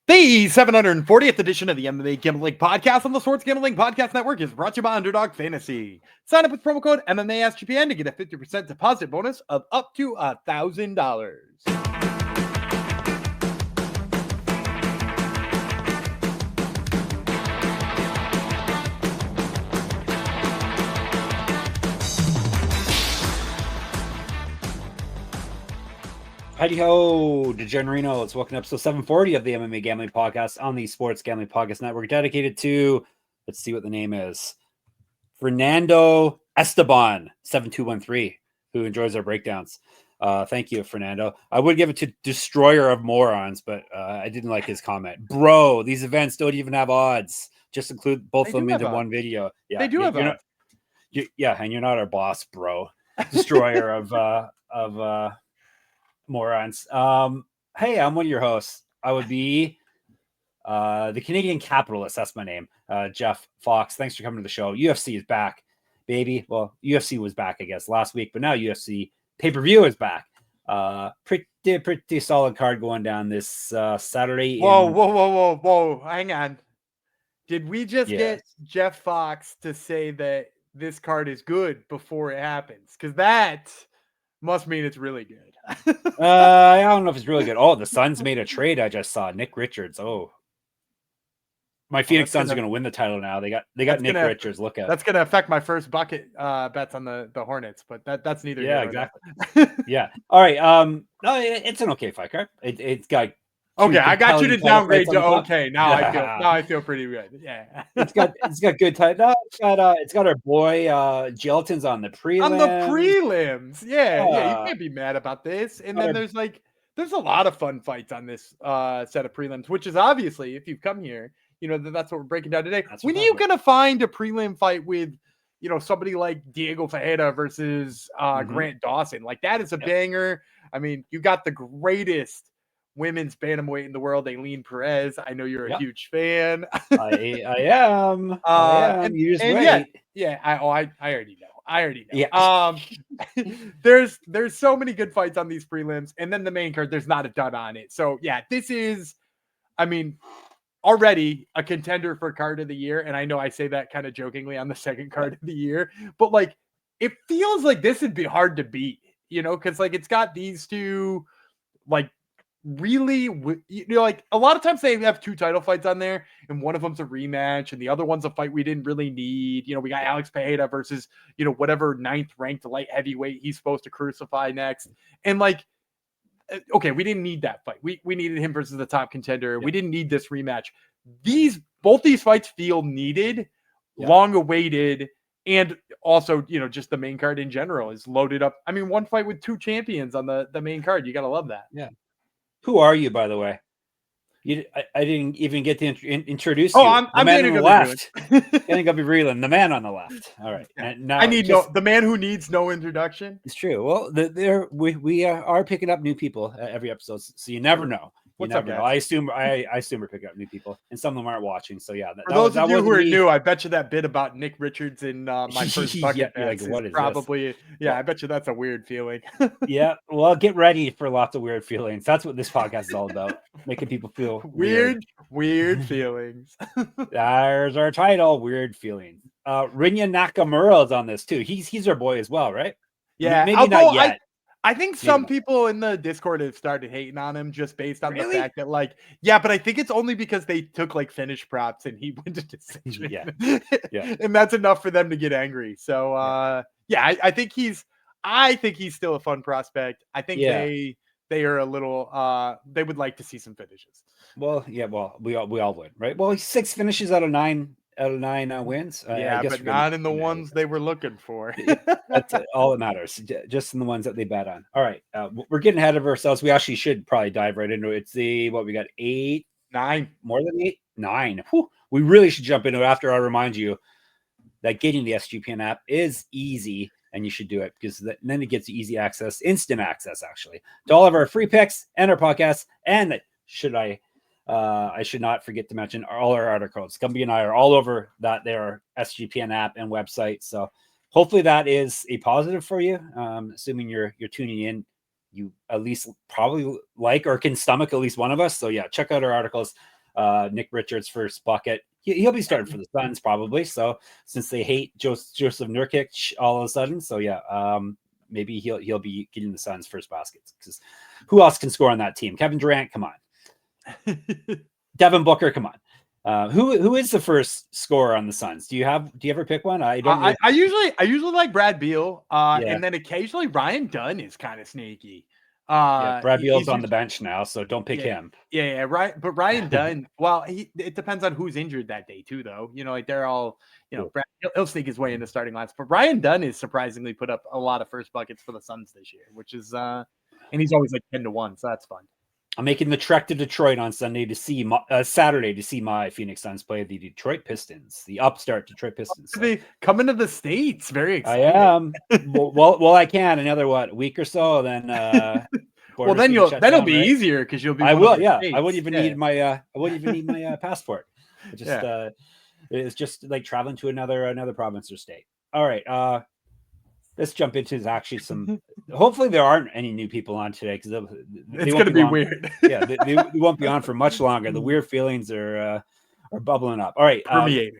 The 740th edition of the MMA Gambling Podcast on the Sports Gambling Podcast Network is brought to you by Underdog Fantasy. Sign up with promo code MMASGPN to get a 50% deposit bonus of up to $1,000. Howdy ho, DeGenerinos. Welcome to episode 740 of the MMA Gambling Podcast on the Sports Gambling Podcast Network, dedicated to, let's see what the name is, Fernando Esteban 7213, who enjoys our breakdowns. Thank you, Fernando. I would give it to Destroyer of Morons, but I didn't like his comment. Bro, these events don't even have odds. Just include both of them into one video. Yeah, they do have odds. Yeah, and you're not our boss, bro. Destroyer of morons. Hey, I'm one of your hosts. I would be the Canadian capitalist. That's my name. Jeff Fox. Thanks for coming to the show. UFC is back, baby. Well, UFC was back, I guess, last week, but now UFC pay-per-view is back. Pretty solid card going down this Saturday. Whoa. Hang on. Did we just get Jeff Fox to say that this card is good before it happens? Because that must mean it's really good. I don't know if it's really good. Oh, the Suns made a trade. I just saw Nick Richards. Oh, my Phoenix Suns are going to win the title now. They got Nick Richards. Look at that's going to affect my first bucket bets on the Hornets, but that's neither. Yeah, exactly. Yeah. All right. No, it's an okay fight card. It's got. Okay, I got you to downgrade to okay. Now I feel pretty good. Yeah, it's got good title. No, it's got our boy Jailton's on the prelims. On the prelims, yeah. You can't be mad about this. And then there's a lot of fun fights on this set of prelims, which is obviously, if you've come here, you know that's what we're breaking down today. When are you gonna find a prelim fight with, you know, somebody like Diego Ferreira versus Grant Dawson? Like that is a banger. I mean, you got the greatest women's bantamweight in the world, Ailin Perez. I know you're a huge fan. I am. You just wait. I already know. Yeah. There's so many good fights on these prelims, and then the main card, there's not a ton on it. So yeah, this is, I mean, already a contender for card of the year. And I know I say that kind of jokingly on the second card of the year, but like it feels like this would be hard to beat, you know, because like it's got these two like really, you know, like a lot of times they have two title fights on there and one of them's a rematch and the other one's a fight we didn't really need. You know, we got Alex Pereira versus, you know, whatever 9th ranked light heavyweight he's supposed to crucify next. And like, okay, we didn't need that fight. We needed him versus the top contender. We didn't need this rematch. Both these fights feel needed, long awaited, and also, you know, just the main card in general is loaded up. I mean, one fight with two champions on the main card. You got to love that. Yeah. Who are you, by the way? I didn't even get to introduce you. I'm the man on the left. I think I'll be reeling. The man on the left. All right. And now the man who needs no introduction. It's true. Well, we are picking up new people every episode, so you never know. You never know. I assume we're picking up new people, and some of them aren't watching. So yeah, for those of you who are new, I bet you that bit about Nick Richards in my first bucket is probably this? I bet you that's a weird feeling. Yeah, well, get ready for lots of weird feelings. That's what this podcast is all about, making people feel weird feelings. There's our title, weird feelings. Rinya Nakamura is on this too. He's our boy as well, right? Yeah, maybe not yet. I think some people in the Discord have started hating on him just based on the fact that, like, but I think it's only because they took like finish props and he went to decision. Yeah. And that's enough for them to get angry. So, I think he's still a fun prospect. I think they are a little, they would like to see some finishes. Well, we all would, right? Well, 6 finishes out of 9 wins. But not in the ones they were looking for. That's all that matters. Just in the ones that they bet on. All right, we're getting ahead of ourselves. We actually should probably dive right into it. It's we got 8, 9, more than 8, 9. Whew. We really should jump into it after I remind you that getting the SGPN app is easy, and you should do it because then it gets you easy access, instant access, actually, to all of our free picks and our podcasts. And I should not forget to mention all our articles. Gumby and I are all over their SGPN app and website. So hopefully that is a positive for you. Assuming you're tuning in, you at least probably like or can stomach at least one of us. So yeah, check out our articles. Nick Richards' first bucket. He'll be starting for the Suns probably. So since they hate Joseph Nurkic all of a sudden, so yeah, maybe he'll be getting the Suns' first baskets, because who else can score on that team? Kevin Durant, come on. Devin Booker, come on. Who is the first scorer on the Suns? Do you ever pick one? I don't. I usually like Brad Beal, and then occasionally Ryan Dunn is kind of sneaky. Brad Beal's on the bench now, so don't pick him. Yeah, right. But Ryan Dunn, well, it depends on who's injured that day too, though. Like they're all, Brad, he'll sneak his way in the starting lines. But Ryan Dunn is surprisingly put up a lot of first buckets for the Suns this year, which is, and he's always like 10-1, so that's fun. I'm making the trek to Detroit on Saturday to see my Phoenix Suns play the Detroit Pistons, the upstart Detroit Pistons. They come into the States. Very excited. I am. well, I can another week or so. Then, well, then it'll be easier because you'll be. I will. Yeah, States. I wouldn't even need my passport. It's just like traveling to another province or state. All right. Let's jump into actually some. Hopefully, there aren't any new people on today because it's going to be weird. Yeah, they won't be on for much longer. The weird feelings are bubbling up. All right, permeating.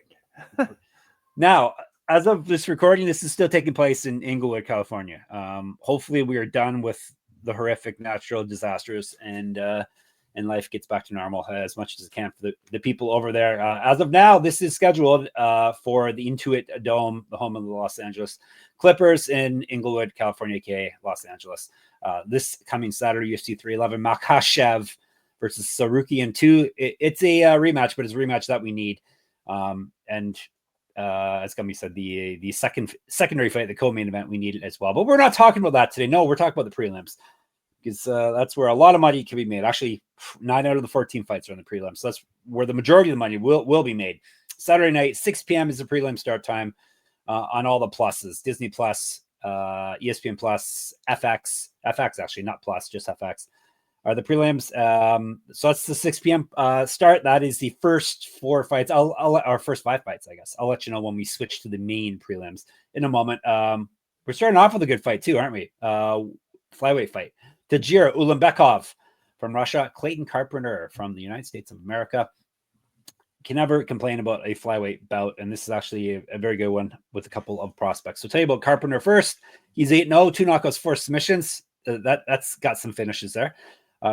Now, as of this recording, this is still taking place in Inglewood, California. Hopefully, we are done with the horrific natural disasters and life gets back to normal as much as it can for the people over there. As of now, this is scheduled for the Intuit Dome, the home of the Los Angeles Clippers in Inglewood, California, aka Los Angeles. This coming Saturday, UFC 311, Makhachev versus Sarukian 2. It's a rematch, but it's a rematch that we need. And as Gumby said, the secondary fight, the co-main event, we need it as well. But we're not talking about that today. No, we're talking about the prelims. Because that's where a lot of money can be made. Actually, 9 out of the 14 fights are in the prelims. So that's where the majority of the money will be made. Saturday night, 6 p.m. is the prelim start time on all the pluses. Disney Plus, ESPN Plus, FX actually, not Plus, just FX, are the prelims. So that's the 6 p.m. Start. That is the first 4 fights. Our first 5 fights, I guess. I'll let you know when we switch to the main prelims in a moment. We're starting off with a good fight too, aren't we? Flyweight fight. Tagir Ulanbekov from Russia, Clayton Carpenter from the United States of America. Can never complain about a flyweight bout, and this is actually a very good one with a couple of prospects. So, tell you about Carpenter first. He's 8-0, 2 knockouts, 4 submissions. That's got some finishes there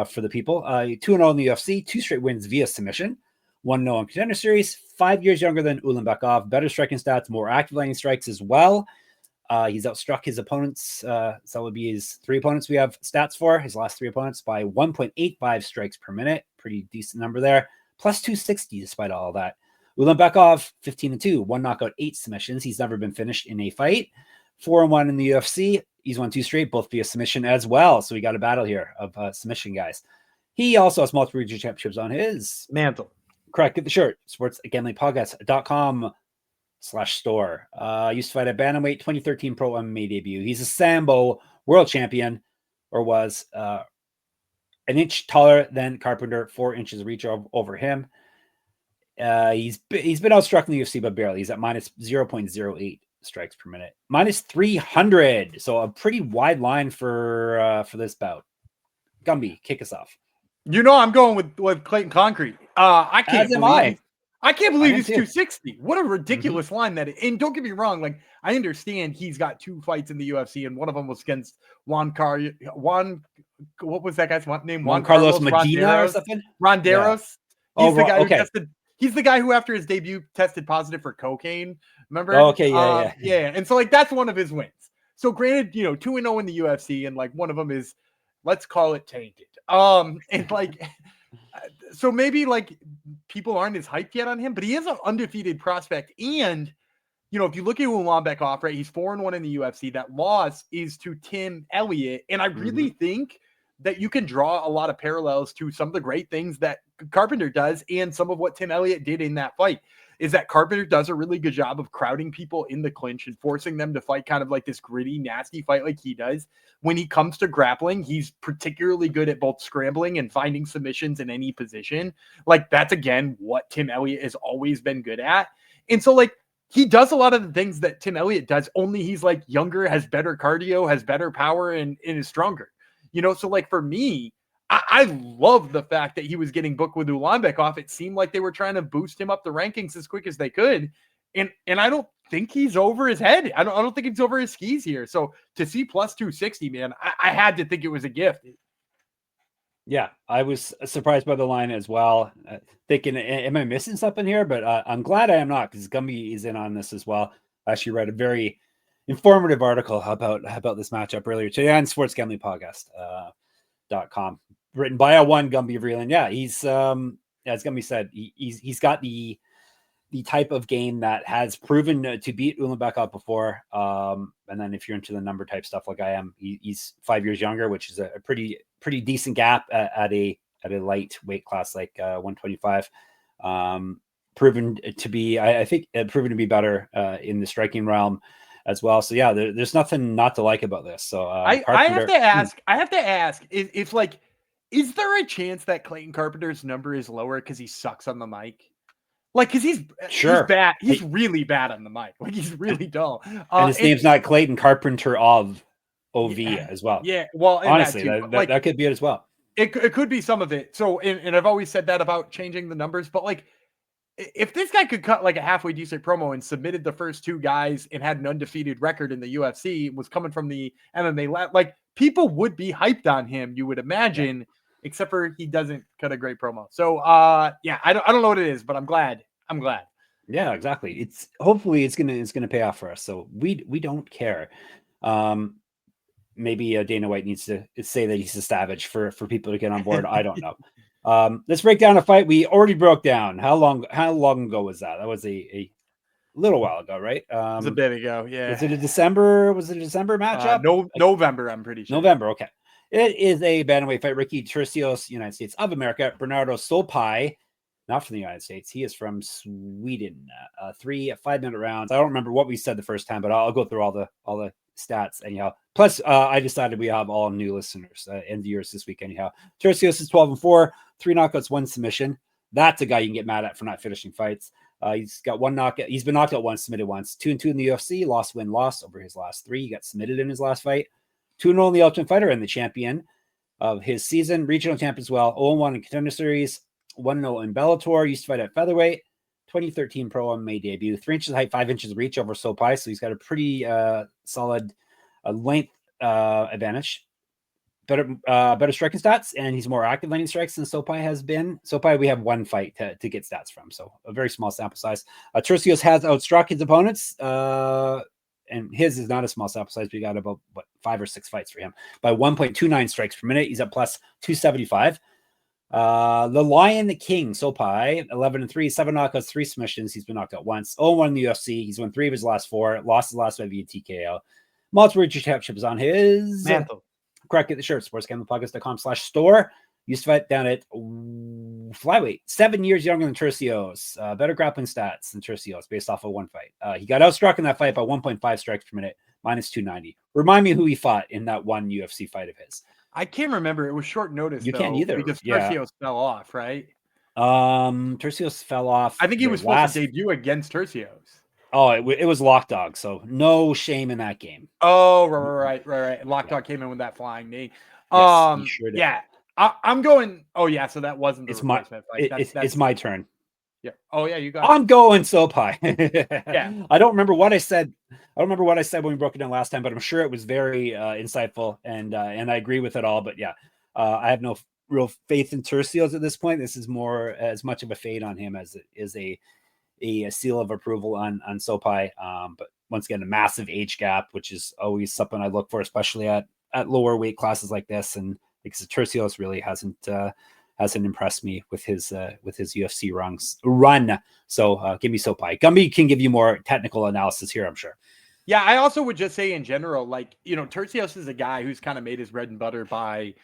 for the people. 2-0 in the UFC, 2 straight wins via submission, 1-0 in Contender Series. 5 years younger than Ulanbekov, better striking stats, more active landing strikes as well. He's outstruck his opponents. So that would be his 3 opponents we have stats for. His last 3 opponents by 1.85 strikes per minute. Pretty decent number there. Plus 260 despite all that. Ulanbekov, 15-2. 1 knockout, 8 submissions. He's never been finished in a fight. 4-1 in the UFC. He's won 2 straight, both via submission as well. So we got a battle here of submission guys. He also has multiple regional championships on his mantle. Correct. Get the shirt. sportsgamblingpodcast.com/store. Used to fight at bantamweight, 2013 pro MMA debut. He's a Sambo world champion, or was an inch taller than Carpenter, 4 inches of reach over him. He's been outstruck in the UFC, but barely. He's at minus 0.08 strikes per minute, minus 300. So a pretty wide line for this bout. Gumby, kick us off. I'm going with Clayton Concrete. I can't believe he's 260. What a ridiculous line that is. And don't get me wrong, like I understand he's got 2 fights in the UFC, and one of them was against what was that guy's name? Juan Carlos Medina or something? Ronderos. Yeah. He's the guy who tested. He's the guy who, after his debut, tested positive for cocaine. Remember? Oh, okay, yeah. And so, like, that's one of his wins. So, granted, 2-0 in the UFC, and like one of them is, let's call it tainted. And like, so maybe like people aren't as hyped yet on him, but he is an undefeated prospect. And if you look at Ulanbekov, right, he's 4-1 in the UFC. That loss is to Tim Elliott, and I really think that you can draw a lot of parallels to some of the great things that Carpenter does, and some of what Tim Elliott did in that fight. Is that Carpenter does a really good job of crowding people in the clinch and forcing them to fight kind of like this gritty, nasty fight like he does. When he comes to grappling, he's particularly good at both scrambling and finding submissions in any position. Like, that's, again, what Tim Elliott has always been good at. And so, like, he does a lot of the things that Tim Elliott does, only he's, like, younger, has better cardio, has better power, and is stronger. So, like, for me, I love the fact that he was getting booked with Ulanbekov. It seemed like they were trying to boost him up the rankings as quick as they could. And I don't think he's over his head. I don't think he's over his skis here. So to see plus 260, man, I had to think it was a gift. Yeah, I was surprised by the line as well. Thinking, am I missing something here? But I'm glad I am not, because Gumby is in on this as well. I actually read a very informative article about this matchup earlier today on sportsgamblingpodcast.com, written by a one Gumby Vreeland. Yeah, he's as Gumby said, he's got the type of game that has proven to beat Ulanbekov before. And then if you're into the number type stuff like I am, he's 5 years younger, which is a pretty decent gap at a light weight class like 125. Proven to be, I think, proven to be better in the striking realm as well. So yeah, there's nothing not to like about this. So I have to ask if like, is there a chance that Clayton Carpenter's number is lower because he sucks on the mic? Like, because he's bad. He's really bad on the mic. Like, he's really dull. And his name's not Clayton Carpenter of OV as well. Yeah, well, honestly, that could be it as well. It could be some of it. So, and I've always said that about changing the numbers, but like, if this guy could cut like a halfway decent promo and submitted the first two guys and had an undefeated record in the UFC, was coming from the MMA, like, people would be hyped on him, you would imagine. Yeah. Except for he doesn't cut a great promo. So yeah, I don't know what it is, but I'm glad. Yeah, exactly. It's hopefully it's gonna pay off for us. So we don't care. Maybe Dana White needs to say that he's a savage for people to get on board. I don't know. Let's break down a fight we already broke down. How long ago was that? That was a little while ago, right? It was a bit ago. Yeah. Was it a December matchup? November, I'm pretty sure. November. Okay. It is a bantamweight fight. Ricky Turcios, United States of America. Bernardo Sopaj, not from the United States. He is from Sweden. 3 5-minute rounds. I don't remember what we said the first time, but I'll go through all the stats anyhow. Plus, I decided we have all new listeners and viewers this week anyhow. Turcios is 12-4, 3 knockouts, 1 submission. That's a guy you can get mad at for not finishing fights. He's got 1 knockout. He's been knocked out once, submitted once. 2-2 in the UFC. Loss over his last 3. He got submitted in his last fight. 2-0 in the Ultimate Fighter and the champion of his season. Regional champ as well. 0-1 in Contender Series. 1-0 in Bellator. Used to fight at featherweight. 2013 Pro MMA debut. 3 inches height, 5 inches reach over Sopaj. So he's got a pretty solid length advantage. Better striking stats, and he's more active landing strikes than Sopaj has been. Sopaj, we have 1 fight to get stats from, so a very small sample size. Turcios has outstruck his opponents, and his is not a small sample size. We got about 5 or 6 fights for him by 1.29 strikes per minute. He's at plus 275. The Lion, the King, Sopaj, 11-3, 7 knockouts, 3 submissions. He's been knocked out once. 0-1 in the UFC. He's won 3 of his last 4. Lost his last fight via TKO. Multiple regional championships on his mantle. Correct, get the shirt, sportsgamblingpodcast.com/store. Used to fight down at flyweight. 7 years younger than Turcios. Better grappling stats than Turcios based off of 1 fight. He got outstruck in that fight by 1.5 strikes per minute, minus 290. Remind me who he fought in that 1 UFC fight of his. I can't remember. It was short notice. You can't either. Because Turcios fell off, right? Turcios fell off. I think he was supposed to debut against Turcios. Oh, it was Lockdog, so no shame in that game. Oh, right. And Lockdog came in with that flying knee. Yes, he sure did. Yeah. I'm going. Oh, yeah. So that wasn't the replacement fight. It's my turn. Yeah. Oh, yeah. You got. I'm going Sopaj. Yeah. I don't remember what I said. When we broke it down last time, but I'm sure it was very insightful, and I agree with it all. But yeah, I have no real faith in Turcios at this point. This is more as much of a fade on him as it is a seal of approval on Sopaj. But once again, a massive age gap, which is always something I look for, especially at lower weight classes like this. And because Turcios really hasn't impressed me with his UFC run. So give me Sopaj. Gumby can give you more technical analysis here, I'm sure. Yeah, I also would just say in general, like, Turcios is a guy who's kind of made his bread and butter by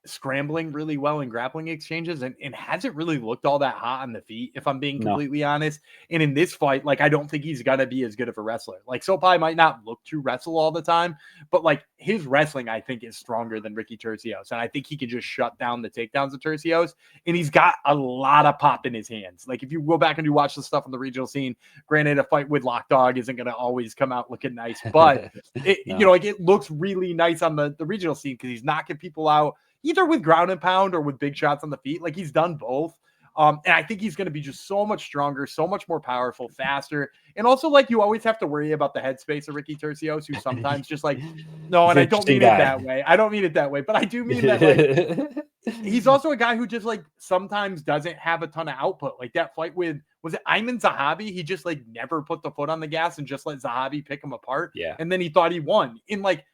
scrambling really well in grappling exchanges and hasn't really looked all that hot on the feet, if I'm being completely honest. And in this fight, like, I don't think he's gonna be as good of a wrestler. Like, Sopaj might not look to wrestle all the time, but like his wrestling, I think, is stronger than Ricky Turcios. And I think he can just shut down the takedowns of Turcios. And he's got a lot of pop in his hands. Like, if you go back and you watch the stuff on the regional scene, granted, a fight with Lockdog isn't gonna always come out looking nice, but it looks really nice on the regional scene because he's knocking people out. either with ground and pound or with big shots on the feet. Like he's done both. And I think he's going to be just so much stronger, so much more powerful, faster. And also, like, you always have to worry about the headspace of Ricky Turcios, who sometimes just like, no, and I don't mean it that way. I don't mean it that way, but I do mean that, like, he's also a guy who just, like, sometimes doesn't have a ton of output. Like that fight with, was it Ayman Zahabi? He just, like, never put the foot on the gas and just let Zahabi pick him apart. Yeah. And then he thought he won. And, like,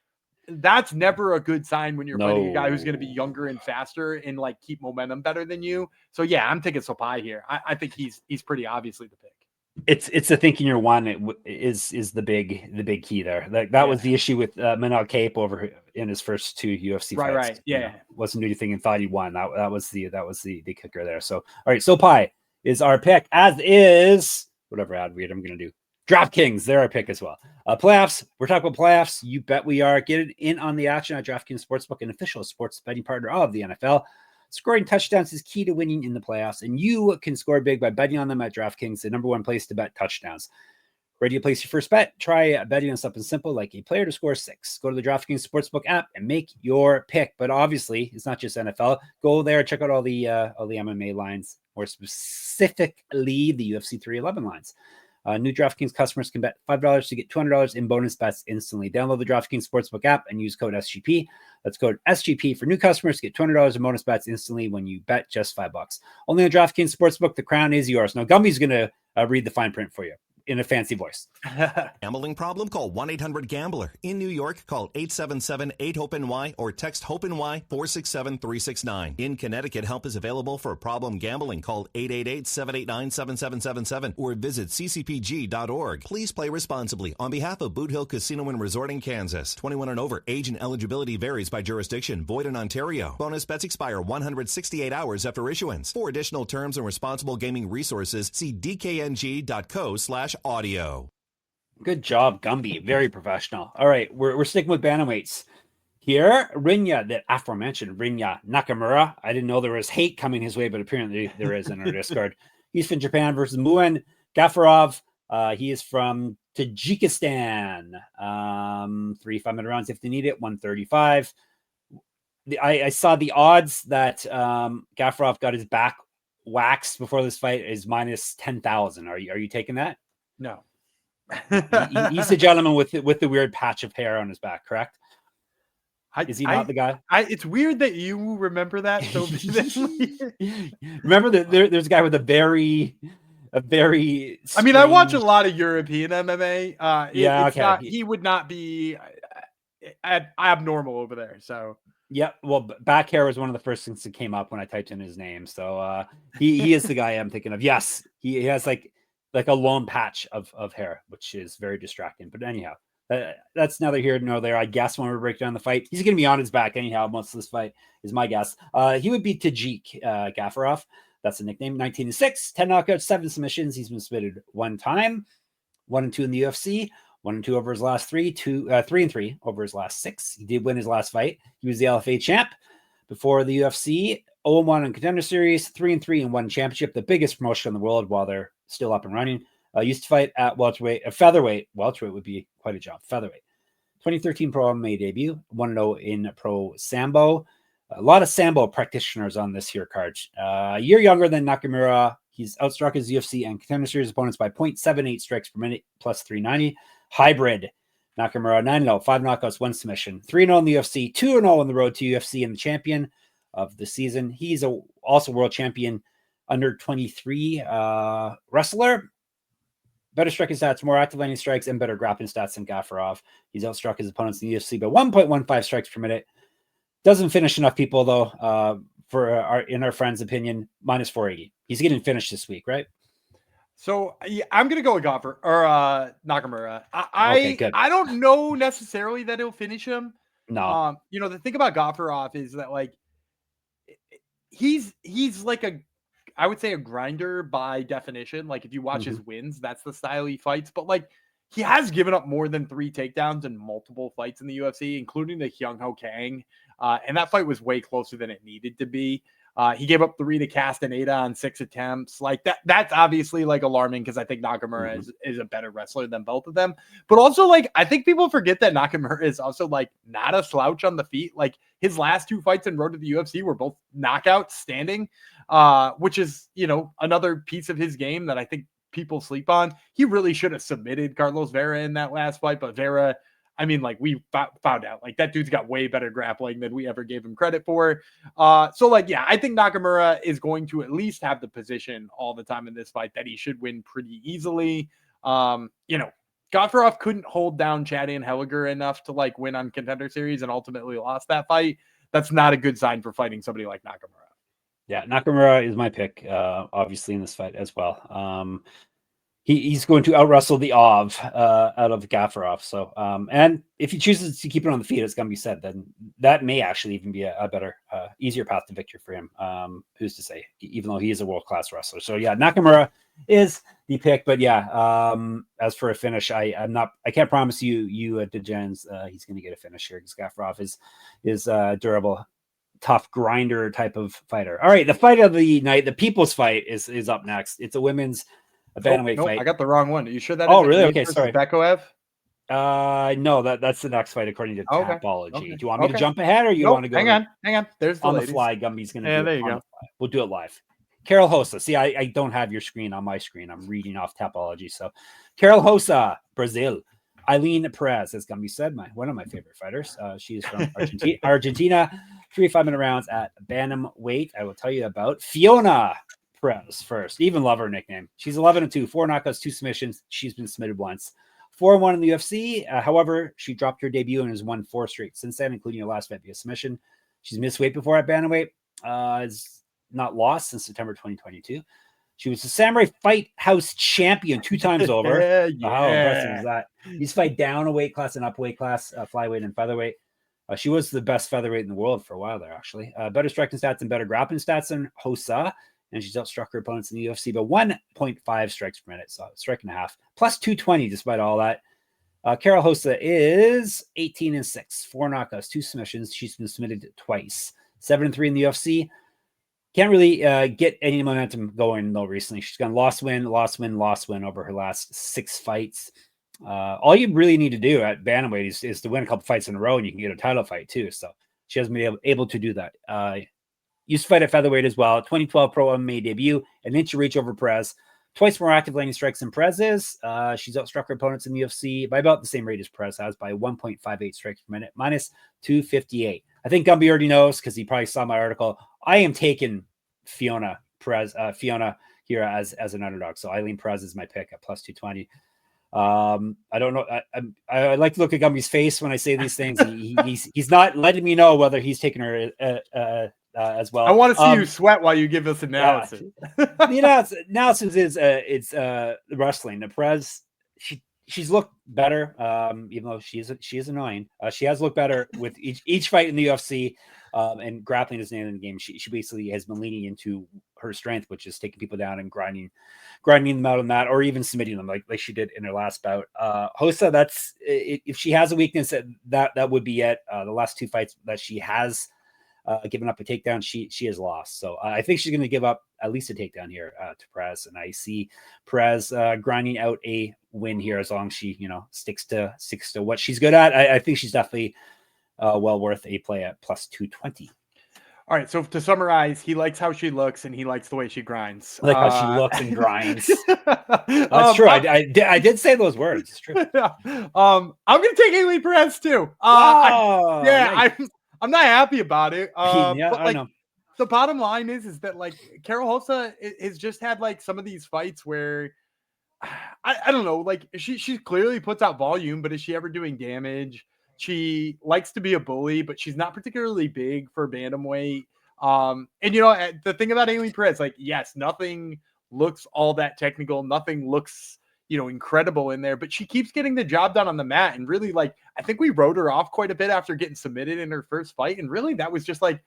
that's never a good sign when you're fighting a guy who's going to be younger and faster and like keep momentum better than you. So yeah, I'm taking Sopaj here. I think he's pretty obviously the pick. It's the thinking you're one is the big key there. Like that was the issue with Manal Cape over in his first 2 UFC fights. Right. Yeah. You know, wasn't doing anything and thought he won. That was the kicker there. So all right, Sopaj is our pick, as is whatever ad read I'm gonna do. DraftKings, they're our pick as well. Playoffs, we're talking about playoffs. You bet we are. Get it in on the action at DraftKings Sportsbook, an official sports betting partner of the NFL. Scoring touchdowns is key to winning in the playoffs, and you can score big by betting on them at DraftKings, the #1 place to bet touchdowns. Ready to place your first bet? Try betting on something simple like a player to score 6. Go to the DraftKings Sportsbook app and make your pick. But obviously, it's not just NFL. Go there, check out all the MMA lines, more specifically the UFC 311 lines. New DraftKings customers can bet $5 to get $200 in bonus bets instantly. Download the DraftKings Sportsbook app and use code SGP. That's code SGP for new customers to get $200 in bonus bets instantly when you bet just $5. Only on DraftKings Sportsbook. The crown is yours. Now, Gumby's going to read the fine print for you in a fancy voice. Gambling problem? Call 1-800-GAMBLER. In New York, call 877-8-HOPE-NY or text HOPE-NY 467-369. In Connecticut, help is available for problem gambling. Call 888-789-7777 or visit ccpg.org. Please play responsibly. On behalf of Boot Hill Casino and Resort in Kansas, 21 and over. Age and eligibility varies by jurisdiction. Void in Ontario. Bonus bets expire 168 hours after issuance. For additional terms and responsible gaming resources, see dkng.co/audio. Good job, Gumby. Very professional. All right, we're sticking with bantamweights here. Rinya, that aforementioned Rinya Nakamura. I didn't know there was hate coming his way, but apparently there is in our Discord. He's from Japan versus Muin. Gafurov, he is from Tajikistan. 3 5-minute rounds if they need it. 135. I saw the odds that Gafurov got his back waxed before this fight is minus 10,000. Are you taking that? No. He's the gentleman with the weird patch of hair on his back, correct? Is he not the guy? It's weird that you remember that so vividly. Remember that there's a guy with a very strange... I mean, I watch a lot of European MMA. Okay. He would not be abnormal over there. So yeah, well, back hair was one of the first things that came up when I typed in his name. So he is the guy I'm thinking of. Yes, he has like a lone patch of hair, which is very distracting. But anyhow, that's neither here nor there. I guess when we break down the fight, he's going to be on his back anyhow. Most of this fight is my guess. He would be Tajik Gafurov. That's a nickname. 19-6, 10 knockouts, 7 submissions. He's been submitted 1 time, 1-2 in the UFC, 1-2 over his last 3, 3-3 over his last 6. He did win his last fight. He was the LFA champ before the UFC. 0-1 in Contender Series, 3-3 and 1 championship, the biggest promotion in the world while they're still up and running. Used to fight at featherweight. Welterweight would be quite a jump. Featherweight. 2013 Pro MMA debut. 1-0 in Pro Sambo. A lot of Sambo practitioners on this here card. A year younger than Nakamura. He's outstruck his UFC and Contender Series opponents by 0.78 strikes per minute plus 390. Hybrid. Nakamura 9-0, 5 knockouts, 1 submission. 3-0 in the UFC, 2-0 on the road to UFC, and the champion of the season. He's also world champion under 23 wrestler. Better striking stats, more active landing strikes, and better grappling stats than Gafurov. He's outstruck his opponents in the UFC by 1.15 strikes per minute. Doesn't finish enough people, though, in our friend's opinion, minus 480. He's getting finished this week, right? So yeah, I'm gonna go with Nakamura. Okay, good. I don't know necessarily that he'll finish him. No. The thing about Gafurov is that like he's like I would say a grinder by definition. Like if you watch his wins, that's the style he fights. But like he has given up more than 3 takedowns in multiple fights in the UFC, including the Hyung Ho Kang. And that fight was way closer than it needed to be. He gave up 3 to Castaneda on 6 attempts. Like that's obviously like alarming because I think Nakamura is a better wrestler than both of them. But also, like, I think people forget that Nakamura is also like not a slouch on the feet. Like his last 2 fights in Road to the UFC were both knockouts standing, which is, you know, another piece of his game that I think people sleep on. He really should have submitted Carlos Vera in that last fight, but Vera, I mean, like we found out, like that dude's got way better grappling than we ever gave him credit for. So like, yeah, I think Nakamura is going to at least have the position all the time in this fight that he should win pretty easily. You know, Gafurov couldn't hold down Chadian Helliger enough to like win on Contender Series and ultimately lost that fight. That's not a good sign for fighting somebody like Nakamura. Yeah, Nakamura is my pick, obviously, in this fight as well. He's going to out-wrestle the out of Gafurov. So, and if he chooses to keep it on the feet, it's going to be said, then that may actually even be a better, easier path to victory for him. Who's to say, even though he is a world-class wrestler. So, yeah, Nakamura is the pick. But, yeah, as for a finish, I can't promise you DeGens, he's going to get a finish here because Gafurov is durable, tough grinder type of fighter. All right, the fight of the night, the people's fight is up next. It's a women's bantamweight fight. I got the wrong one. Are you sure that? Oh, really? Okay, sorry. Bekoev? No, that's the next fight according to Tapology. Okay. Do you want me to jump ahead, or you want to go? Hang on. There's the on ladies. The fly. Gumby's gonna. Yeah, there you go. We'll do it live. Karol Rosa. See, I don't have your screen on my screen. I'm reading off Tapology. So, Karol Rosa, Brazil. Ailin Perez, as Gumby said, one of my favorite fighters. She is from Argentina. 3 5-minute rounds at bantamweight. I will tell you about Fiona Perez first. Even love her nickname. She's 11-2, 4 knockouts, 2 submissions. She's been submitted once. 4-1 in the UFC. However, she dropped her debut and has won 4 straight since then, including her last fight via submission. She's missed weight before at bantamweight. Has not lost since September 2022. She was the Samurai Fight House champion 2 times over. How impressive is that? He's fight down a weight class and up weight class, flyweight and featherweight. She was the best featherweight in the world for a while there, actually. Better striking stats and better grappling stats than Rosa. And she's outstruck her opponents in the UFC by 1.5 strikes per minute, so strike and a half, plus 220 despite all that. Karol Rosa is 18-6, 4 knockouts, 2 submissions. She's been submitted twice. 7-3 in the UFC. Can't really get any momentum going though recently. She's gone loss win over her last 6 fights. All you really need to do at bantamweight is to win a couple fights in a row, and you can get a title fight too. So she hasn't been able to do that. Used to fight at featherweight as well. 2012 pro MMA debut, an inch of reach over Perez. Twice more active landing strikes than Perez is. She's outstruck her opponents in the UFC by about the same rate as Perez has, by 1.58 strikes per minute, minus 258. I think Gumby already knows because he probably saw my article. I am taking Fiona here as an underdog. So Ailin Perez is my pick at plus 220. I don't know. I like to look at Gumby's face when I say these things. He's not letting me know whether he's taking her as well. I want to see you sweat while you give us analysis. The analysis is it's wrestling. The Perez, she's looked better, even though she is annoying. She has looked better with each fight in the UFC, and grappling is name in the game. She basically has been leaning into her strength, which is taking people down and grinding them out on that, or even submitting them like she did in her last bout. Rosa, that's if she has a weakness, that would be it. The last 2 fights that she has given up a takedown, she has lost. So I think she's going to give up at least a takedown here to Perez, and I see Perez grinding out a win here as long as she sticks to what she's good at. I think she's definitely well worth a play at plus 220. All right, so to summarize, he likes how she looks and he likes the way she grinds. I like how she looks and grinds. That's true. I did say those words. It's true. I'm going to take Ailin Perez too. Nice. I'm not happy about it. I know. The bottom line is that like Karol Rosa has just had like some of these fights where I don't know, like she clearly puts out volume, but is she ever doing damage? She likes to be a bully, but she's not particularly big for bantamweight. And the thing about Ailin Perez, like, yes, nothing looks all that technical. Nothing looks, incredible in there, but she keeps getting the job done on the mat. And really, like, I think we wrote her off quite a bit after getting submitted in her first fight. And really, that was just like,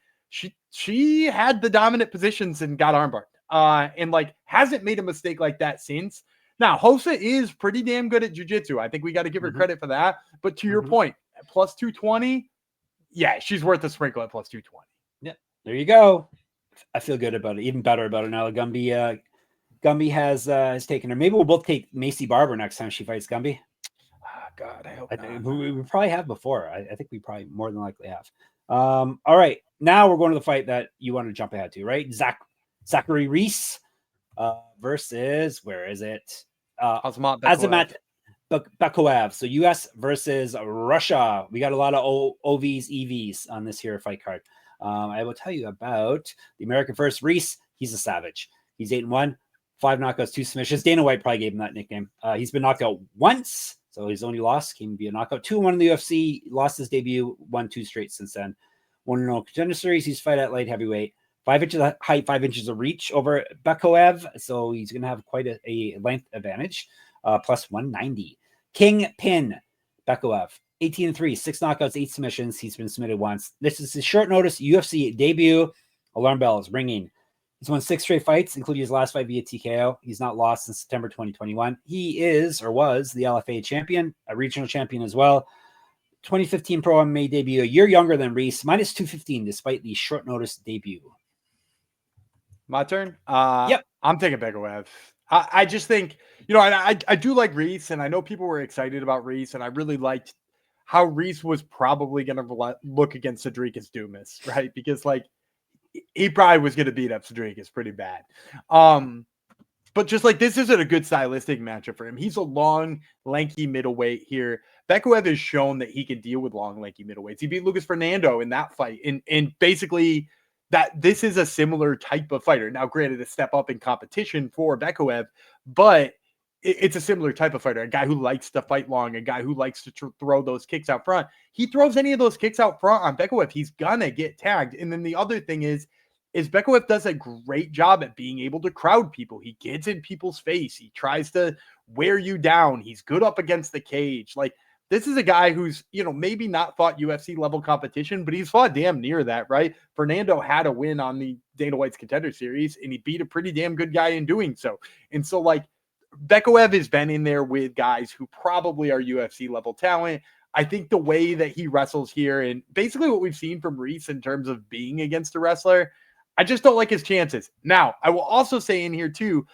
she had the dominant positions and got armbarred. And like, hasn't made a mistake like that since. Now, Rosa is pretty damn good at jiu-jitsu. I think we got to give her credit for that. But to your point, at plus 220, yeah, she's worth a sprinkle at plus 220. Yeah, there you go. I feel good about it, even better about it now. Gumby has taken her. Maybe we'll both take Macy Barber next time she fights Gumby. Oh, God, I hope not. We probably have before. I think we probably more than likely have. All right, now we're going to the fight that you want to jump ahead to, right? Zachary Reese versus, where is it? Azamat Bekoev. So U.S. versus Russia. We got a lot of OVs, EVs on this here fight card. I will tell you about the American first Reese. He's a savage. He's 8-1, 5 knockouts, 2 submissions. Dana White probably gave him that nickname. He's been knocked out once, so his only loss came via knockout. 2-1 in the UFC. Lost his debut, won 2 straight since then. 1-0 contender series. He's fight at light heavyweight. 5 inches of height, 5 inches of reach over Bekoev, so he's going to have quite a length advantage. Plus 190. Kingpin Bekoev, 18-3, 6 knockouts, 8 submissions. He's been submitted once. This is his short notice UFC debut. Alarm bells ringing. He's won 6 straight fights, including his last fight via TKO. He's not lost since September 2021. He is, or was, the LFA champion, a regional champion as well. 2015 Pro MMA debut, a year younger than Reese, minus 215 despite the short notice debut. My turn? Yep. I'm taking Bekoev. I just think, I do like Reese, and I know people were excited about Reese, and I really liked how Reese was probably going to look against Cedricus Dumas, right? Because, he probably was going to beat up Cedricus pretty bad. But just this isn't a good stylistic matchup for him. He's a long, lanky middleweight here. Bekoev has shown that he can deal with long, lanky middleweights. He beat Lucas Fernando in that fight, and basically that this is a similar type of fighter. Now, granted, a step up in competition for Bekoev, but it's a similar type of fighter, a guy who likes to fight long, a guy who likes to throw those kicks out front. He throws any of those kicks out front on Bekoev, he's gonna get tagged. And then the other thing is Bekoev does a great job at being able to crowd people. He gets in people's face. He tries to wear you down. He's good up against the cage. This is a guy who's, maybe not fought UFC level competition, but he's fought damn near that, right? Fernando had a win on the Dana White's Contender Series, and he beat a pretty damn good guy in doing so. And so, Bekoev has been in there with guys who probably are UFC level talent. I think the way that he wrestles here, and basically what we've seen from Reese in terms of being against a wrestler, I just don't like his chances. Now, I will also say in here too,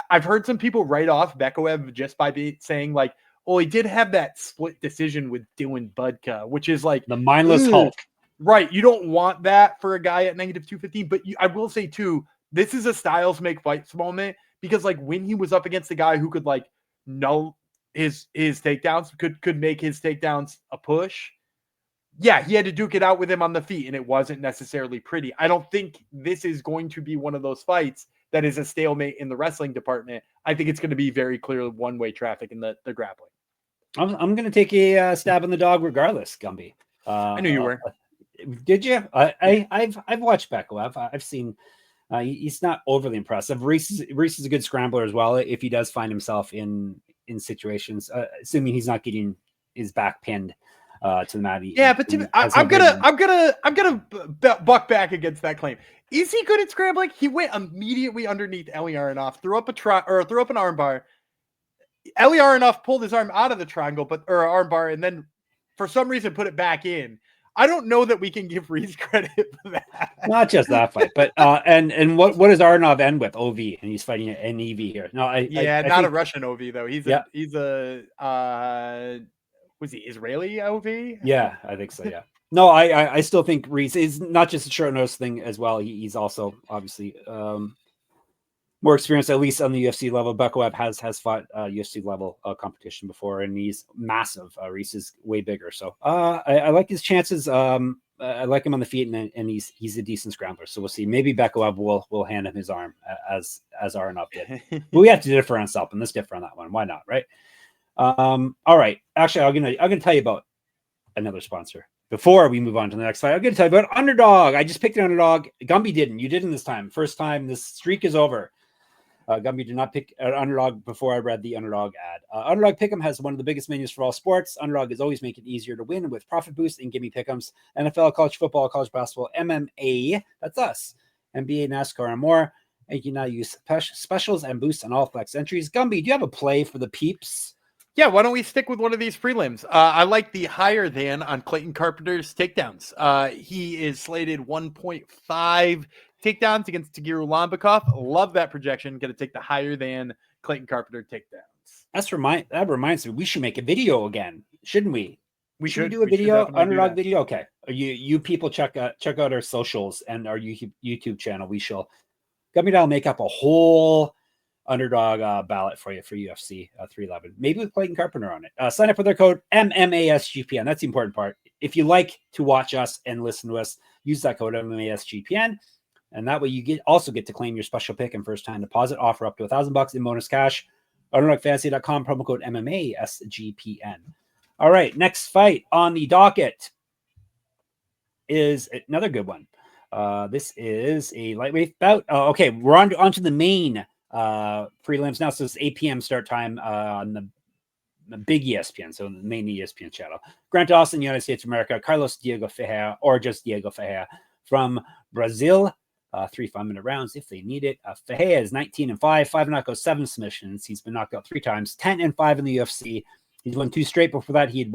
I've heard some people write off Bekoev just by saying he did have that split decision with Dylan Budka, which is the mindless Hulk. Right. You don't want that for a guy at negative 215. But I will say, too, this is a styles make fights moment because, when he was up against a guy who could, know his takedowns, could make his takedowns a push. Yeah, he had to duke it out with him on the feet, and it wasn't necessarily pretty. I don't think this is going to be one of those fights that is a stalemate in the wrestling department. I think it's going to be very clear one-way traffic in the grappling. I'm going to take a stab in the dog regardless, Gumby. I knew you were. Did you? I've watched Bekoev. I've seen he's not overly impressive. Reese is a good scrambler as well if he does find himself in situations, assuming he's not getting his back pinned to the mat. Yeah, but I'm gonna buck back against that claim. Is he good at scrambling? He went immediately underneath Eli Aronoff, threw up an armbar. Eli Aronoff pulled his arm out of the triangle, or armbar, and then for some reason put it back in. I don't know that we can give Reese credit for that. Not just that fight, but and what does Aronov end with? OV, and he's fighting an EV here. No, I think, a Russian OV though. He's a was he Israeli OV? Yeah, I think so. Yeah. No, I still think Reese is not just a short notice thing as well. He's also obviously more experienced, at least on the UFC level. Bekoev has fought UFC level competition before, and he's massive. Reese is way bigger, so I like his chances. I like him on the feet, and he's a decent scrambler. So we'll see. Maybe Bekoev will hand him his arm as Aronov did. But we have to differ on Selp, and let's differ on that one. Why not, right? All right. Actually, I'm gonna tell you about another sponsor before we move on to the next fight. I'm gonna tell you about Underdog. I just picked an Underdog. Gumby didn't. You didn't this time. First time. This streak is over. Gumby did not pick an Underdog before I read the Underdog ad. Underdog Pick'em has one of the biggest menus for all sports. Underdog is always making it easier to win with profit boost and gimme pick'ems. NFL, college football, college basketball, MMA. That's us. NBA, NASCAR, and more. And you can now use specials and boosts on all flex entries. Gumby, do you have a play for the peeps? Yeah, why don't we stick with one of these prelims? I like the higher than on Clayton Carpenter's takedowns. He is slated 1.5 takedowns against Tagir Ulanbekov. Love that projection. Going to take the higher than Clayton Carpenter takedowns. That reminds me, we should make a video again, shouldn't we? We should should do a video, underdog do video. Okay, you people check out our socials and our YouTube channel. We shall. I'll make up a whole underdog ballot for you for UFC 311, maybe with Clayton Carpenter on it. Sign up with our code MMASGPN. That's the important part. If you like to watch us and listen to us, use that code MMASGPN, and that way you also get to claim your special pick and first time deposit offer up to $1,000 in bonus cash. Underdogfantasy.com, promo code MMASGPN. All right, next fight on the docket is another good one. This is a lightweight bout. Okay, we're on to the main prelims now. So it's 8 p.m. start time on the big ESPN, so the main ESPN channel. Grant Dawson, United States of America. Carlos Diego Ferreira, or just Diego Ferreira from Brazil. 3 5-minute rounds if they need it. Ferreira is 19-5, 5 knockouts, 7 submissions. He's been knocked out 3 times, 10-5 in the UFC. He's won 2 straight. Before that, he had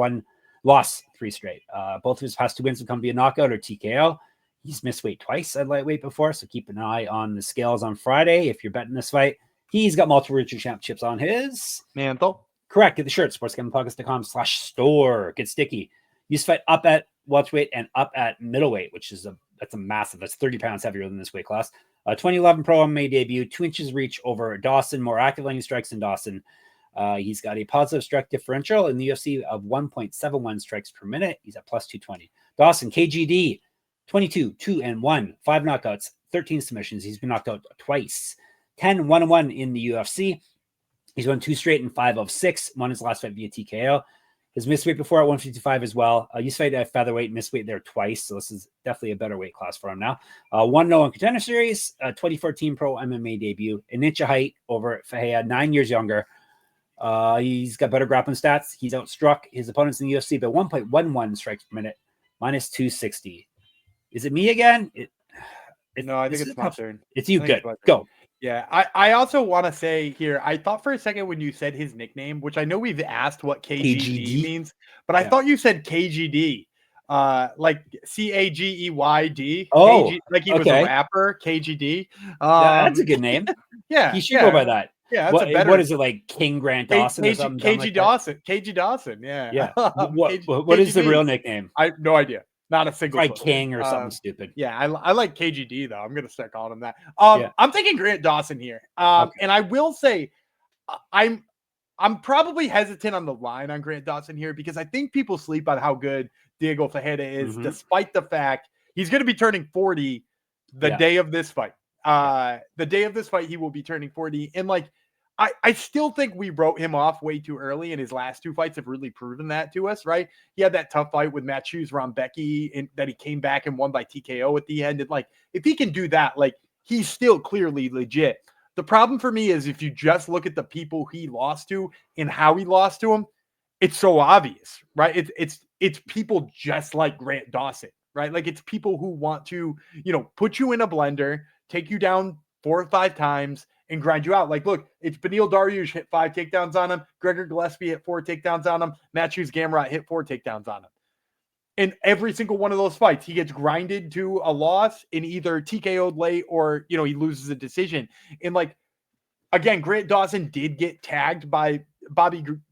lost 3 straight. Both of his past 2 wins have come via knockout or TKO. He's missed weight twice at lightweight before, so keep an eye on the scales on Friday if you're betting this fight. He's got multiple regional championships on his mantle. Correct. Get the shirt, sportsgamblingpodcast.com/store. Get sticky. Use fight up at welterweight and up at middleweight, which is that's a massive. That's 30 pounds heavier than this weight class. 2011 Pro MMA debut, 2 inches reach over Dawson, more active landing strikes than Dawson. He's got a positive strike differential in the UFC of 1.71 strikes per minute. He's at plus 220. Dawson, KGD, 22-2-1, 5 knockouts, 13 submissions. He's been knocked out twice. 10-1-1 in the UFC. He's won 2 straight and 5 of 6. Won his last fight via TKO. His missed weight before at 155 as well. He's fight at featherweight, missed weight there twice. So this is definitely a better weight class for him now. 1-0 in Contender Series, 2014 Pro MMA debut. An inch of height over Ferreira, 9 years younger. He's got better grappling stats. He's outstruck his opponents in the UFC by 1.11 strikes per minute, minus 260. Is it me again? No, I think it's my turn. It's you. Good. Go. Yeah, I also want to say here, I thought for a second when you said his nickname, which I know we've asked what KGD means, but I thought you said KGD, like CAGEYD. Oh, like he was a rapper, KGD. That's a good name. Yeah, he should go by that. Yeah, that's what is it, like King Grant Dawson or something? KG Dawson. KG Dawson. Yeah. Yeah. What is the real nickname? I have no idea. Not a single. Like King or something stupid. Yeah, I like KGD though. I'm gonna start calling him that. I'm thinking Grant Dawson here. And I will say, I'm probably hesitant on the line on Grant Dawson here because I think people sleep on how good Diego Ferreira is, despite the fact he's going to be turning 40 the day of this fight. The day of this fight, he will be turning 40, and like. I still think we wrote him off way too early, and his last 2 fights have really proven that to us, right? He had that tough fight with Matthews Rombecki, and that he came back and won by TKO at the end. And like, if he can do that, like he's still clearly legit. The problem for me is if you just look at the people he lost to and how he lost to him, it's so obvious, right? It's people just like Grant Dawson, right? Like it's people who want to, put you in a blender, take you down 4 or 5 times, and grind you out. Like, look, it's Beneil Dariush hit 5 takedowns on him. Gregor Gillespie hit 4 takedowns on him. Matthews Gamrot hit 4 takedowns on him. In every single one of those fights, he gets grinded to a loss in either TKO'd late or, he loses a decision. And like, again, Grant Dawson did get tagged by Bobby Green.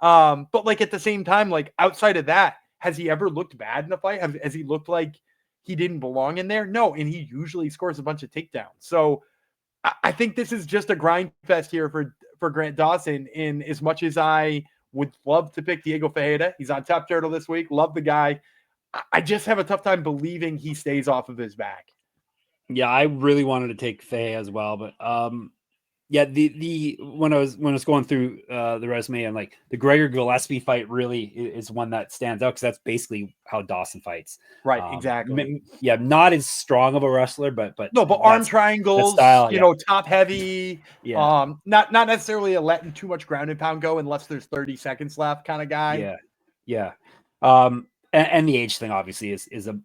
But like at the same time, like outside of that, has he ever looked bad in a fight? Has he looked like he didn't belong in there? No, and he usually scores a bunch of takedowns. So I think this is just a grind fest here for Grant Dawson. In as much as I would love to pick Diego Ferreira, he's on Top Turtle this week. Love the guy. I just have a tough time believing he stays off of his back. Yeah, I really wanted to take Ferreira as well, but yeah, the when I was going through the resume, and like the Gregor Gillespie fight really is one that stands out because that's basically how Dawson fights. Right, exactly. Yeah, not as strong of a wrestler, but arm triangles, style, top heavy. Yeah. Not necessarily letting too much ground and pound go unless there's 30 seconds left kind of guy. Yeah. And the age thing obviously is a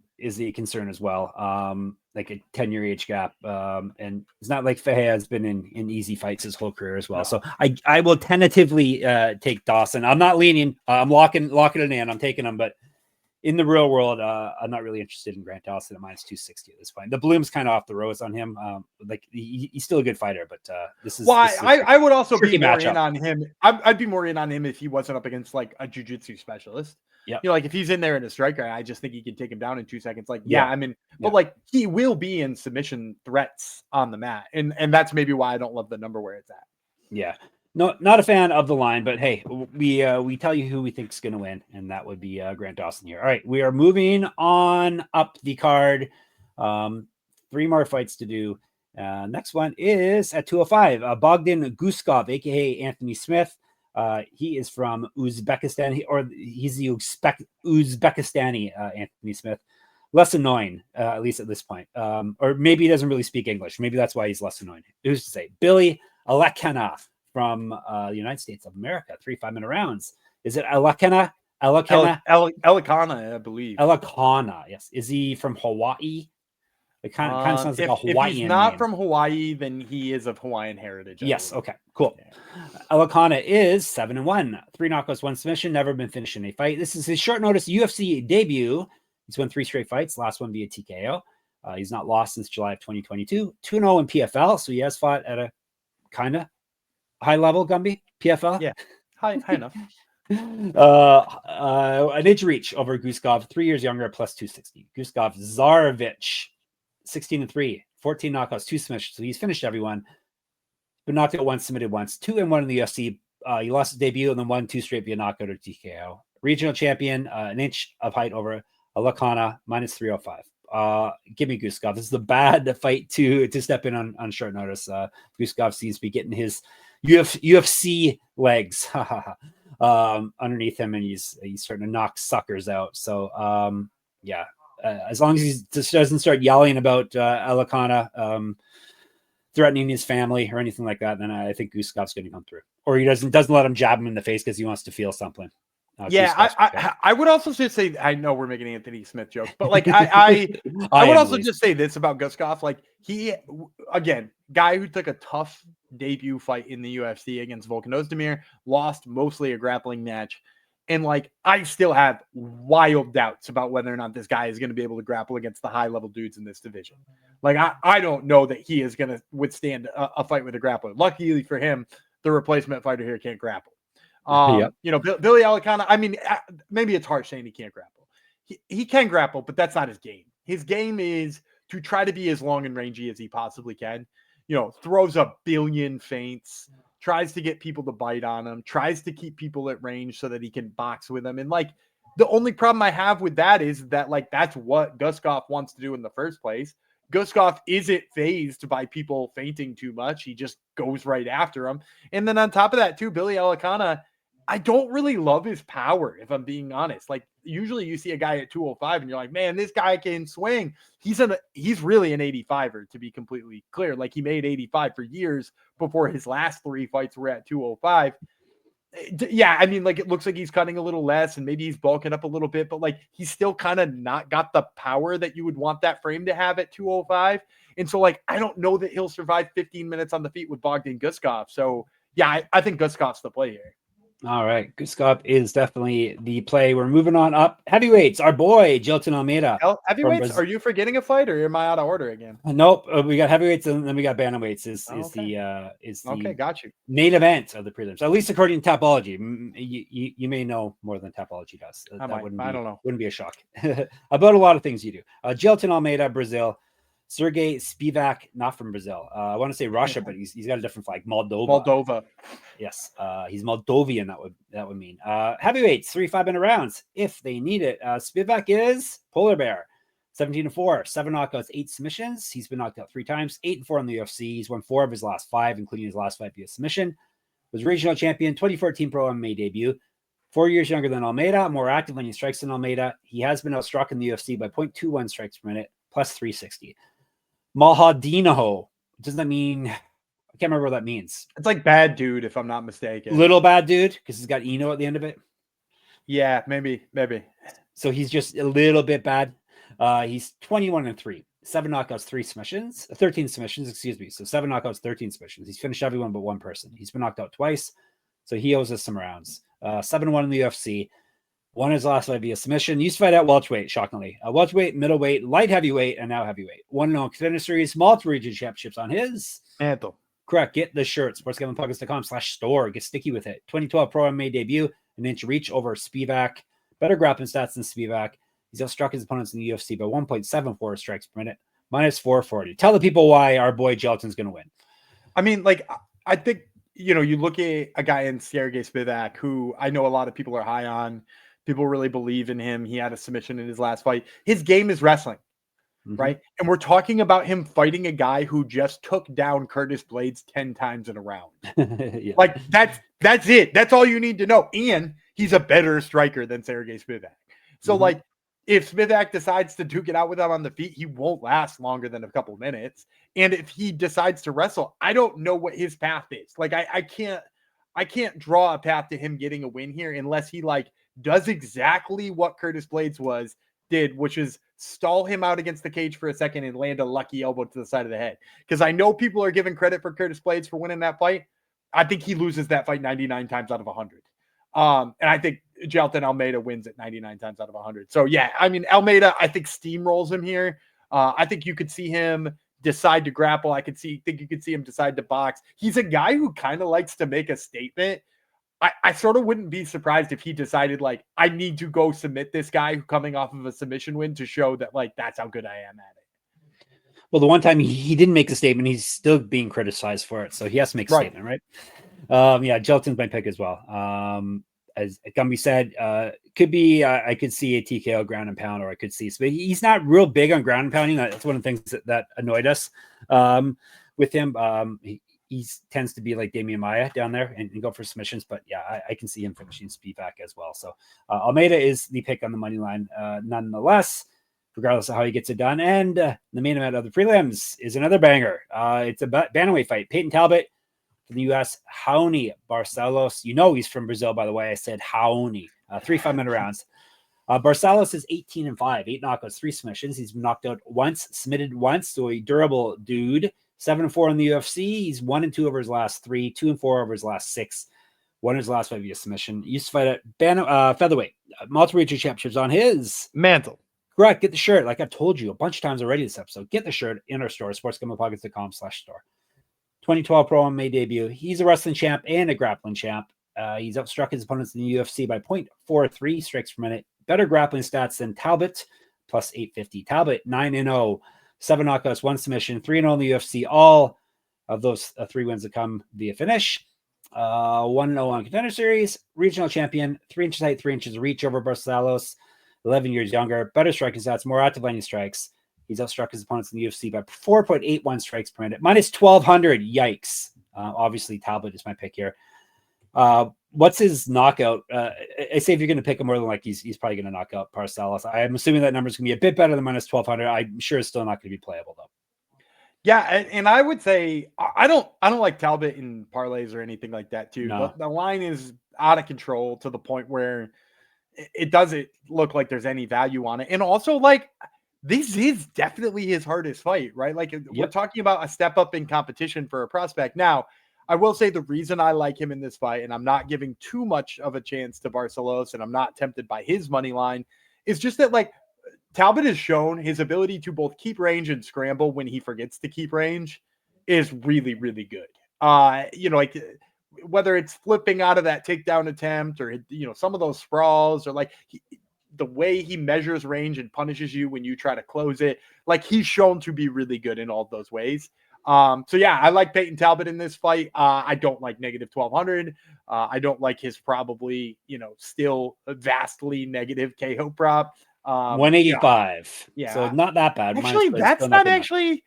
concern as well. Like a 10-year age gap. And it's not like Ferreira has been in easy fights his whole career as well. No. So I will tentatively take Dawson. I'm not leaning. I'm locking it in. I'm taking him, but in the real world, I'm not really interested in Grant Dawson at minus 260 at this point. The bloom's kind of off the rose on him. Like he's still a good fighter, but this is. Well, this is I would also be more matchup. in on him. I'd be more in on him if he wasn't up against like a jiu-jitsu specialist. Yeah, you know, like if he's in there in a striker, I just think he can take him down in 2 seconds. Like, I mean, but like he will be in submission threats on the mat, and that's maybe why I don't love the number where it's at. Yeah. No, not a fan of the line, but hey, we tell you who we think is going to win, and that would be Grant Dawson here. All right, we are moving on up the card. 3 more fights to do. Next one is at 205. Bogdan Guskov, aka Anthony Smith. He is from Uzbekistan, or he's the Uzbekistani Anthony Smith. Less annoying, at least at this point. Or maybe he doesn't really speak English. Maybe that's why he's less annoying. Who's to say? Billy Elekana from the United States of America, 3 5-minute rounds. Is it Elekana? Elekana, I believe. Elekana, yes. Is he from Hawaii? It kind of sounds like a Hawaiian If he's not name. from Hawaii, then he is of Hawaiian heritage. Yes, okay, cool. Elekana is 7-1. 3 knockouts, 1 submission, never been finished in a fight. This is his short notice UFC debut. He's won 3 straight fights, last one via TKO. He's not lost since July of 2022. 2-0 in PFL, so he has fought at a kind of high level, Gumby, PFL. Yeah, high enough. An inch reach over Guskov, 3 years younger, plus 260. Guskov Zarovich, 16-3, 14 knockouts, 2 submissions. So he's finished everyone. Been knocked out once, submitted once, 2-1 in the UFC. He lost his debut and then won 2 straight via knockout or TKO. Regional champion, an inch of height over Elekana, minus 305. Give me Guskov. This is the bad fight to step in on short notice. Guskov seems to be getting his UFC legs underneath him, and he's starting to knock suckers out. So as long as he just doesn't start yelling about Elekana threatening his family or anything like that, then I think Guskov's going to come through. Or he doesn't let him jab him in the face because he wants to feel something. I would also just say, I know we're making Anthony Smith jokes, but like I would also just say this about Guskov. Like he, again, guy who took a tough debut fight in the UFC against Volkan Ozdemir, lost mostly a grappling match. And like, I still have wild doubts about whether or not this guy is going to be able to grapple against the high level dudes in this division. Like, I don't know that he is going to withstand a fight with a grappler. Luckily for him, the replacement fighter here can't grapple. You know, Billy Elekana, I mean, maybe it's harsh saying he can't grapple. He can grapple, but that's not his game. His game is to try to be as long and rangy as he possibly can. You know, throws a billion feints, tries to get people to bite on him, tries to keep people at range so that he can box with them. And like, the only problem I have with that is that like, that's what Guskov wants to do in the first place. Guskov isn't fazed by people feinting too much. He just goes right after him. And then on top of that too, Billy Elekana, I don't really love his power, if I'm being honest. Like, usually you see a guy at 205 and you're like, man, this guy can swing. He's really an 85er, to be completely clear. Like, he made 85 for years before his last 3 fights were at 205. Yeah, I mean, like, it looks like he's cutting a little less and maybe he's bulking up a little bit, but like, he's still kind of not got the power that you would want that frame to have at 205. And so, like, I don't know that he'll survive 15 minutes on the feet with Bogdan Guskov. So yeah, I think Guskov's the play here. All right. Guskov is definitely the play. We're moving on up. Heavyweights, our boy, Jailton Almeida. Heavyweights? Are you forgetting a fight or am I out of order again? Nope. We got heavyweights and then we got bantamweights Okay, got you. Main event of the prelims, at least according to Tapology. You may know more than Tapology does. I don't know. Wouldn't be a shock. About a lot of things you do. Jailton Almeida, Brazil. Serghei Spivac, not from Brazil. I want to say Russia, but he's got a different flag. Moldova. Yes, he's Moldovan. That would mean. Heavyweights, 3 5-minute rounds if they need it. Spivac is polar bear, 17-4, 7 knockouts, 8 submissions. He's been knocked out 3 times, 8-4 in the UFC. He's won 4 of his last 5, including his last 5 via submission. Was regional champion, 2014 pro MMA debut. 4 years younger than Almeida, more active when he strikes than Almeida. He has been outstruck in the UFC by 0.21 strikes per minute, plus 360. Mahadinoho. Does that mean? I can't remember what that means. It's like bad dude, if I'm not mistaken. Little bad dude, because he's got Eno at the end of it. Yeah, maybe. So he's just a little bit bad. He's 21-3, 7 knockouts, 13 submissions, excuse me. So 7 knockouts, 13 submissions. He's finished everyone but one person. He's been knocked out twice, so he owes us some rounds. 7-1 in the UFC. Won his last fight via submission. Used to fight at welterweight, shockingly. Welterweight, middleweight, light heavyweight, and now heavyweight. 1-0 contender series, multiple region championships on his mantle. Correct. Get the shirt. sportsgamblingpockets.com/store. Get sticky with it. 2012 Pro MMA debut. An inch reach over Spivac. Better grappling stats than Spivac. He's outstruck his opponents in the UFC by 1.74 strikes per minute. Minus 440. Tell the people why our boy Jailton's going to win. I mean, like, I think, you look at a guy in Serghei Spivac, who I know a lot of people are high on. People really believe in him. He had a submission in his last fight. His game is wrestling, right? And we're talking about him fighting a guy who just took down Curtis Blades 10 times in a round. Yeah. Like, that's it. That's all you need to know. And he's a better striker than Serghei Spivac. So, like, if Spivac decides to duke it out with him on the feet, he won't last longer than a couple minutes. And if he decides to wrestle, I don't know what his path is. Like, I can't draw a path to him getting a win here unless he, like, does exactly what Curtis Blades did, which is stall him out against the cage for a second and land a lucky elbow to the side of the head. Because I know people are giving credit for Curtis Blades for winning that fight. I think he loses that fight 99 times out of 100. And I think Jailton Almeida wins it 99 times out of 100. So, yeah, I mean, Almeida, I think steamrolls him here. I think you could see him decide to grapple. I think you could see him decide to box. He's a guy who kind of likes to make a statement. I sort of wouldn't be surprised if he decided, like, I need to go submit this guy coming off of a submission win to show that, like, that's how good I am at it. Well, the one time he didn't make a statement, he's still being criticized for it. So he has to make a statement, right? Yeah, Jailton's my pick as well. As Gumby said, could be, I could see a TKO ground and pound, or I could see, but he's not real big on ground and pounding. That's one of the things that annoyed us with him. He tends to be like Damian Maia down there and go for submissions, but yeah, I can see him finishing Spivac as well. So Almeida is the pick on the money line, nonetheless, regardless of how he gets it done. And the main event of the prelims is another banger. It's a bantamweight fight. Payton Talbott from the U.S. Raoni Barcelos. He's from Brazil, by the way. I said Raoni. 3 5-minute rounds. Barcelos is 18-5, 8 knockouts, 3 submissions. He's been knocked out once, submitted once, so a durable dude. 7-4 in the UFC. He's 1-2 over his last 3, 2-4 over his last 6. Won his last fight via submission. Used to fight at featherweight. Multiple region championships on his mantle. Correct. Get the shirt. Like I've told you a bunch of times already this episode. Get the shirt in our store, sportsgamblingpockets.com/store. 2012 Pro MMA debut. He's a wrestling champ and a grappling champ. He's outstruck his opponents in the UFC by 0.43 strikes per minute. Better grappling stats than Talbott, plus 850. Talbott, 9-0. 7 knockouts, 1 submission, 3-0 in the UFC. All of those 3 wins that come via finish. 1-0 on contender series. Regional champion, 3 inches height, 3 inches reach over Barcelos. 11 years younger. Better striking stats, more active landing strikes. He's outstruck his opponents in the UFC by 4.81 strikes per minute. Minus 1,200. Yikes. Obviously, Talbot is my pick here. What's his knockout? I say if you're going to pick him more than like he's probably going to knock out Barcelos. I'm assuming that number is going to be a bit better than minus 1,200. I'm sure it's still not going to be playable though. Yeah, and I would say I don't like Talbot in parlays or anything like that too. No. The line is out of control to the point where it doesn't look like there's any value on it. And also, like, this is definitely his hardest fight, right? Like, we're talking about a step up in competition for a prospect. Now, I will say the reason I like him in this fight, and I'm not giving too much of a chance to Barcelos, and I'm not tempted by his money line, is just that, like, Talbot has shown his ability to both keep range and scramble when he forgets to keep range is really, really good. Like, whether it's flipping out of that takedown attempt or, some of those sprawls, or like the way he measures range and punishes you when you try to close it, like, he's shown to be really good in all those ways. So yeah, I like Payton Talbot in this fight. I don't like negative 1,200. I don't like his probably, still vastly negative KO prop. 185. Yeah. So not that bad. Actually, that's not actually.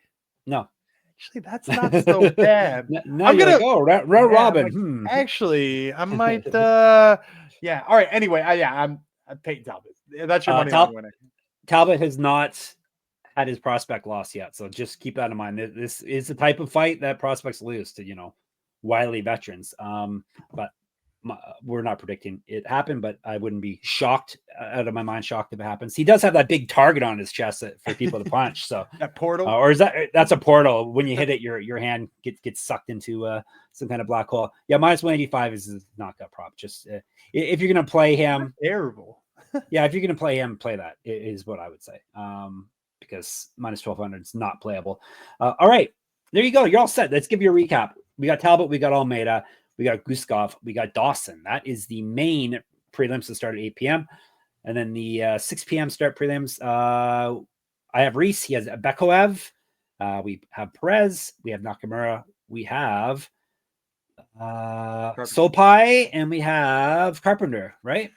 No. Actually, that's not so bad. I'm gonna go Robin. Like, actually, I might. Yeah. All right. Anyway, I'm Payton Talbot. That's your money line winner. Talbot has not had his prospect loss yet, so just keep that in mind. This is the type of fight that prospects lose to wily veterans. But we're not predicting it happen, but I wouldn't be shocked out of my mind if it happens. He does have that big target on his chest for people to punch. So that portal, or is that's a portal? When you hit it, your hand gets sucked into some kind of black hole. Yeah, minus 185 is his knockout prop. Just if you're gonna play him, terrible. Yeah, if you're going to play him, play that is what I would say. Because minus 1200 is not playable. All right, there you go. You're all set. Let's give you a recap. We got Talbott, we got Almeida, we got Guskov, we got Dawson. That is the main prelims that start at 8 p.m. And then the 6 p.m. start prelims. I have Reese. He has Bekoev. We have Perez. We have Nakamura. We have Sopaj, and we have Carpenter, right?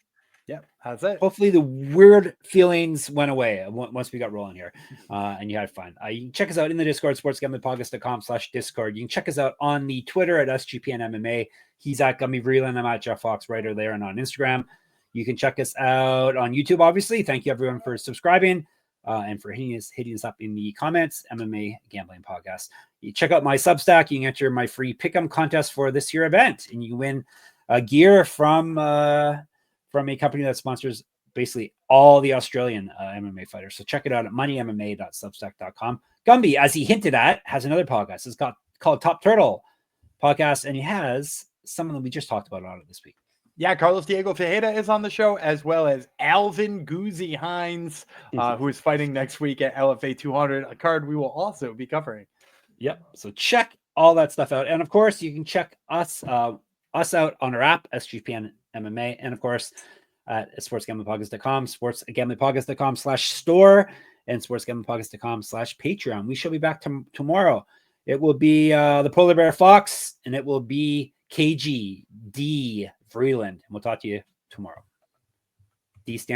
Yeah, that's it. Hopefully the weird feelings went away once we got rolling here, and you had fun. You can check us out in the Discord, sportsgamblingpodcast.com/Discord. You can check us out on the Twitter at SGPNMMA. He's at Gummy Vreeland. I'm at Jeff Fox Writer there and on Instagram. You can check us out on YouTube, obviously. Thank you, everyone, for subscribing and for hitting us up in the comments. MMA Gambling Podcast. You check out my Substack. You can enter my free pick'em contest for this year event, and you win gear from a company that sponsors basically all the Australian MMA fighters. So check it out at moneymma.substack.com. Gumby, as he hinted at, has another podcast. It's called Top Turtle Podcast, and he has some of them we just talked about on it this week. Yeah, Carlos Diego Tejeda is on the show, as well as Alvin Goozy Hines, who is fighting next week at LFA 200, a card we will also be covering. Yep. So check all that stuff out. And of course, you can check us out on our app, SGPN MMA, and of course at sportsgamblingpodcast.com, sportsgamblingpodcast.com/store, and sportsgamblingpodcast.com/Patreon. We shall be back tomorrow. It will be the Polar Bear Fox, and it will be KG D Vreeland. And we'll talk to you tomorrow. D stands